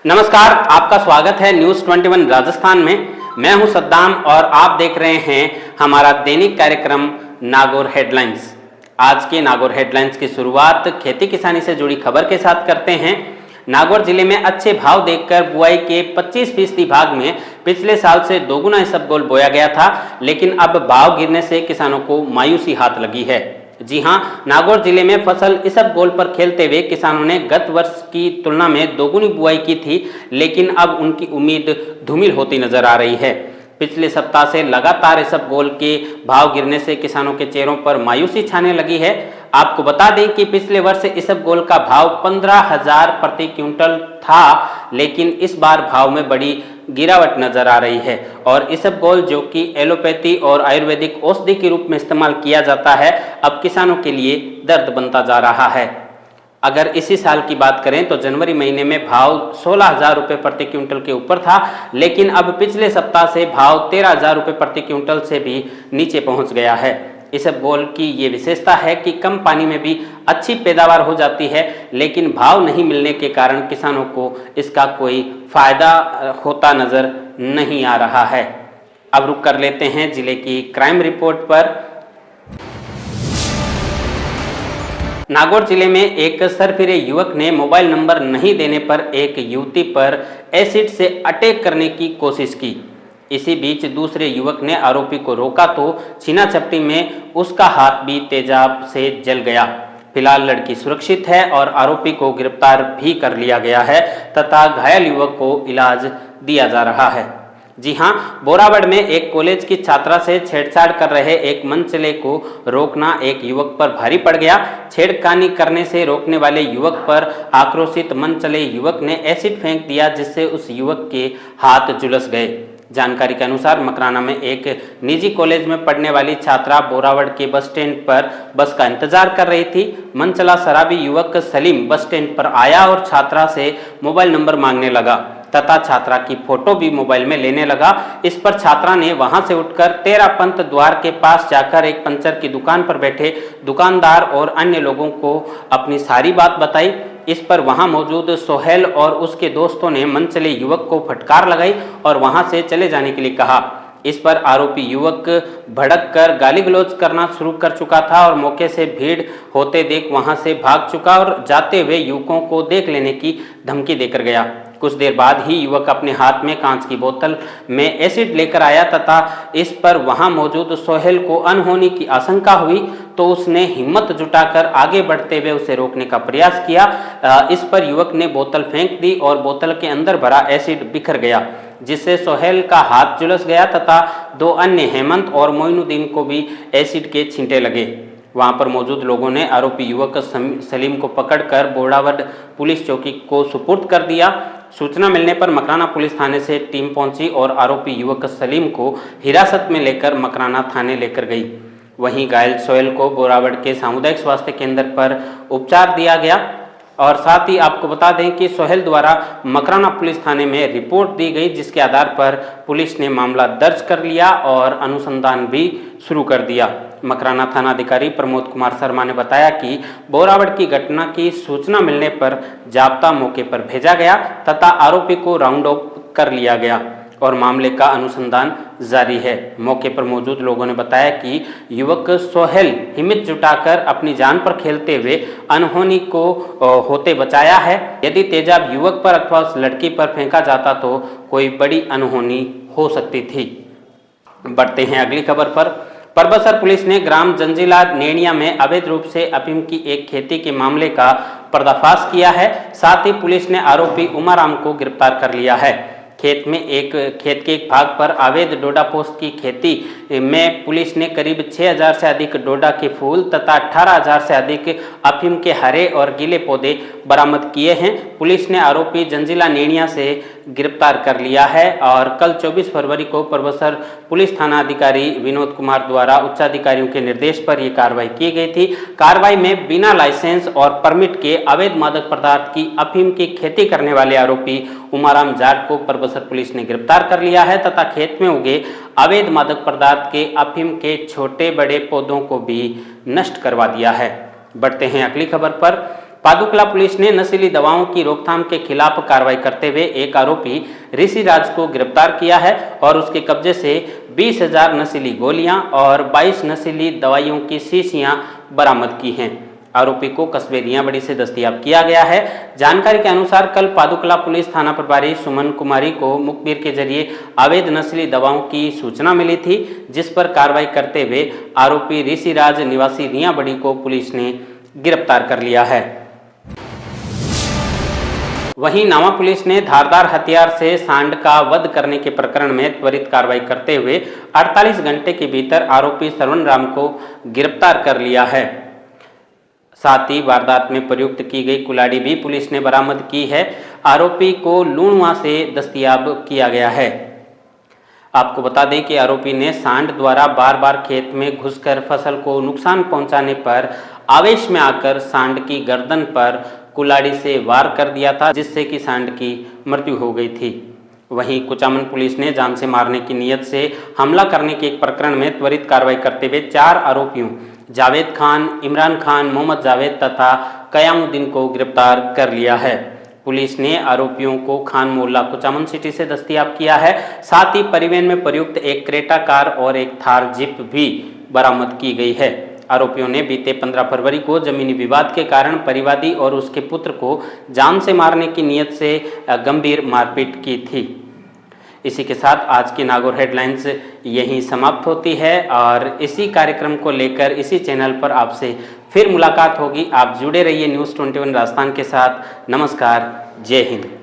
नमस्कार, आपका स्वागत है न्यूज़ 21 राजस्थान में। मैं हूं सद्दाम और आप देख रहे हैं हमारा दैनिक कार्यक्रम नागौर हेडलाइंस। आज के नागौर हेडलाइंस की शुरुआत खेती किसानी से जुड़ी खबर के साथ करते हैं। नागौर जिले में अच्छे भाव देखकर बुआई के 25% भाग में पिछले साल से दोगुना इसबगोल बोया गया था, लेकिन अब भाव गिरने से किसानों को मायूसी हाथ लगी है। जी हां, नागौर जिले में फसल इसबगोल पर खेलते हुए किसानों ने गत वर्ष की तुलना में दोगुनी बुआई की थी, लेकिन अब उनकी उम्मीद धूमिल होती नजर आ रही है। पिछले सप्ताह से लगातार इसबगोल के भाव गिरने से किसानों के चेहरों पर मायूसी छाने लगी है। आपको बता दें कि पिछले वर्ष इसबगोल का भाव 15,000 प्रति क्विंटल था, लेकिन इस बार भाव में बड़ी गिरावट नजर आ रही है। और इसबगोल, जो कि एलोपैथी और आयुर्वेदिक औषधि के रूप में इस्तेमाल किया जाता है, अब किसानों के लिए दर्द बनता जा रहा है। अगर इसी साल की बात करें तो जनवरी महीने में भाव 16,000 रुपये प्रति क्विंटल के ऊपर था, लेकिन अब पिछले सप्ताह से भाव 13,000 रुपये प्रति क्विंटल से भी नीचे पहुंच गया है। इसबगोल की ये विशेषता है कि कम पानी में भी अच्छी पैदावार हो जाती है, लेकिन भाव नहीं मिलने के कारण किसानों को इसका कोई फायदा होता नजर नहीं आ रहा है। अब रुक कर लेते हैं जिले की क्राइम रिपोर्ट पर। नागौर जिले में एक सरफिरे युवक ने मोबाइल नंबर नहीं देने पर एक युवती पर एसिड से अटैक करने की कोशिश की। इसी बीच दूसरे युवक ने आरोपी को रोका तो छीना झपटी में उसका हाथ भी तेजाब से जल गया। फिलहाल लड़की सुरक्षित है और आरोपी को गिरफ्तार भी कर लिया गया है तथा घायल युवक को इलाज दिया जा रहा है। जी हां, बोरावड़ में एक कॉलेज की छात्रा से छेड़छाड़ कर रहे एक मनचले को रोकना एक युवक पर भारी पड़ गया। छेड़खानी करने से रोकने वाले युवक पर आक्रोशित मनचले युवक ने एसिड फेंक दिया, जिससे उस युवक के हाथ झुलस गए। जानकारी के अनुसार मकराना में एक निजी कॉलेज में पढ़ने वाली छात्रा बोरावड़ के बस स्टैंड पर बस का इंतजार कर रही थी। मनचला शराबी युवक सलीम बस स्टैंड पर आया और छात्रा से मोबाइल नंबर मांगने लगा तथा छात्रा की फोटो भी मोबाइल में लेने लगा। इस पर छात्रा ने वहां से उठकर 13 पंत द्वार के पास जाकर एक पंचर की दुकान पर बैठे दुकानदार और अन्य लोगों को अपनी सारी बात बताई। इस पर वहां मौजूद सोहेल और उसके दोस्तों ने मनचले युवक को फटकार लगाई और वहां से चले जाने के लिए कहा। इस पर आरोपी युवक भड़क कर गाली गलौज करना शुरू कर चुका था और मौके से भीड़ होते देख वहां से भाग चुका और जाते हुए युवकों को देख लेने की धमकी देकर गया। कुछ देर बाद ही युवक अपने हाथ में कांच की बोतल में एसिड लेकर आया तथा इस पर वहां मौजूद सोहेल को अनहोनी की आशंका हुई तो उसने हिम्मत जुटाकर आगे बढ़ते हुए उसे रोकने का प्रयास किया। इस पर युवक ने बोतल फेंक दी और बोतल के अंदर भरा एसिड बिखर गया, जिससे सोहेल का हाथ झुलस गया तथा दो अन्य हेमंत और मोइनुद्दीन को भी एसिड के छींटे लगे। वहां पर मौजूद लोगों ने आरोपी युवक सलीम को पकड़कर बोरावड़ पुलिस चौकी को सुपुर्द कर दिया। सूचना मिलने पर मकराना पुलिस थाने से टीम पहुंची और आरोपी युवक सलीम को हिरासत में लेकर मकराना थाने लेकर गई। वहीं घायल सोहेल को बोरावड़ के सामुदायिक स्वास्थ्य केंद्र पर उपचार दिया गया। और साथ ही आपको बता दें कि सोहेल द्वारा मकराना पुलिस थाने में रिपोर्ट दी गई, जिसके आधार पर पुलिस ने मामला दर्ज कर लिया और अनुसंधान भी शुरू कर दिया। मकराना थानाधिकारी प्रमोद कुमार शर्मा ने बताया कि बोरावड़ की घटना की सूचना मिलने पर जाब्ता मौके पर भेजा गया तथा आरोपी को राउंड अप कर लिया गया और मामले का अनुसंधान जारी है। मौके पर मौजूद लोगों ने बताया कि युवक सोहेल हिम्मत जुटाकर अपनी जान पर खेलते हुए अनहोनी को होते बचाया है। यदि तेजाब युवक पर अथवा उस लड़की पर फेंका जाता तो कोई बड़ी अनहोनी हो सकती थी। बढ़ते हैं अगली खबर पर। परबसर पुलिस ने ग्राम जंजीला नेणिया में अवैध रूप से अफीम की एक खेती के मामले का पर्दाफाश किया है। साथ ही पुलिस ने आरोपी उमाराम को गिरफ्तार कर लिया है। खेत के एक भाग पर अवैध डोडा पोस्त की खेती में पुलिस ने करीब 6,000 से अधिक डोडा के फूल तथा 18,000 से अधिक अफीम के हरे और गीले पौधे बरामद किए हैं। पुलिस ने आरोपी जंजीला नेणिया से गिरफ्तार कर लिया है और कल 24 फरवरी को परबसर पुलिस थाना अधिकारी विनोद कुमार द्वारा उच्चाधिकारियों के निर्देश पर यह कार्रवाई की गई थी। कार्रवाई में बिना लाइसेंस और परमिट के अवैध मादक पदार्थ की अफीम की खेती करने वाले आरोपी उमाराम जाट को परबसर पुलिस ने गिरफ्तार कर लिया है तथा खेत में उगे अवैध मादक पदार्थ के अफीम के छोटे बड़े पौधों को भी नष्ट करवा दिया है। बढ़ते हैं अगली खबर पर। पादुकला पुलिस ने नशीली दवाओं की रोकथाम के खिलाफ कार्रवाई करते हुए एक आरोपी ऋषि राज को गिरफ्तार किया है और उसके कब्जे से 20,000 नशीली गोलियां और 22 नशीली दवाइयों की शीशियां बरामद की हैं। आरोपी को कस्बे रियाबड़ी से दस्तयाब किया गया है। जानकारी के अनुसार कल पादुकला पुलिस थाना प्रभारी सुमन कुमारी को मुखबिर के जरिए अवैध नस्ली दवाओं की सूचना मिली थी, जिस पर कार्रवाई करते हुए आरोपी ऋषि राज निवासी रियाबड़ी को पुलिस ने गिरफ्तार कर लिया है। वहीं नावा पुलिस ने धारदार हथियार से सांड का वध करने के प्रकरण में त्वरित कार्रवाई करते हुए 48 घंटे के भीतर आरोपी सरवण राम को गिरफ्तार कर लिया है। साथ ही वारदात में प्रयुक्त की गई कुल्हाड़ी भी पुलिस ने बरामद की है। आरोपी को लूणवा से दस्तयाब किया गया है। आपको बता दें कि आरोपी ने सांड द्वारा बार बार खेत में घुसकर फसल को नुकसान पहुंचाने पर आवेश में आकर सांड की गर्दन पर कुल्हाड़ी से वार कर दिया था, जिससे कि सांड की मृत्यु हो गई थी। वहीं कुचामन पुलिस ने जान से मारने की नीयत से हमला करने के एक प्रकरण में त्वरित कार्रवाई करते हुए 4 आरोपियों जावेद खान, इमरान खान, मोहम्मद जावेद तथा कयामुद्दीन को गिरफ्तार कर लिया है। पुलिस ने आरोपियों को खान मोहल्ला कुचामन सिटी से दस्तयाब किया है। साथ ही परिवहन में प्रयुक्त एक क्रेटा कार और एक थार जीप भी बरामद की गई है। आरोपियों ने बीते 15 फरवरी को जमीनी विवाद के कारण परिवादी और उसके पुत्र को जान से मारने की नीयत से गंभीर मारपीट की थी। इसी के साथ आज की नागौर हेडलाइंस यहीं समाप्त होती है और इसी कार्यक्रम को लेकर इसी चैनल पर आपसे फिर मुलाकात होगी। आप जुड़े रहिए न्यूज़ 21 राजस्थान के साथ। नमस्कार, जय हिंद।